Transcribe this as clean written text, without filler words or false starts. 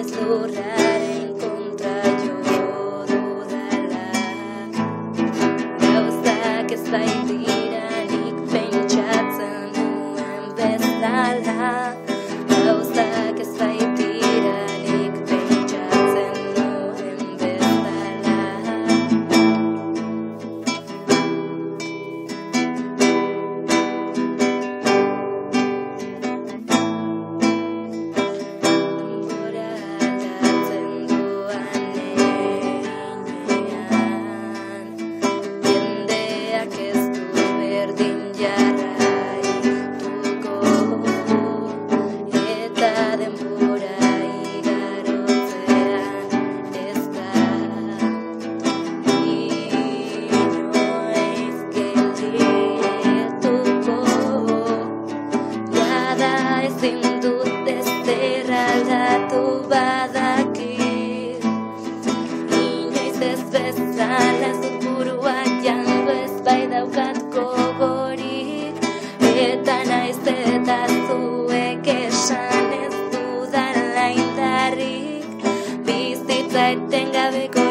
gezurraren kontra jo dudala. Gauzak ez baitira nik pentsatzen nuen bezala. Gauzak ez baitira nik pentsatzen nuen bezala. Denbora aldatzen doanean, jendeak ez du berdin jarraituko, eta denbora igarotzean ez da inoiz geldituko. Jada ezin dut ezer aldatu badakit, inoiz ez bezala zut burua jango ez baitaukat gogorik, eta naiz eta zuek esan ez dudala indarrik, bizitza etengabeko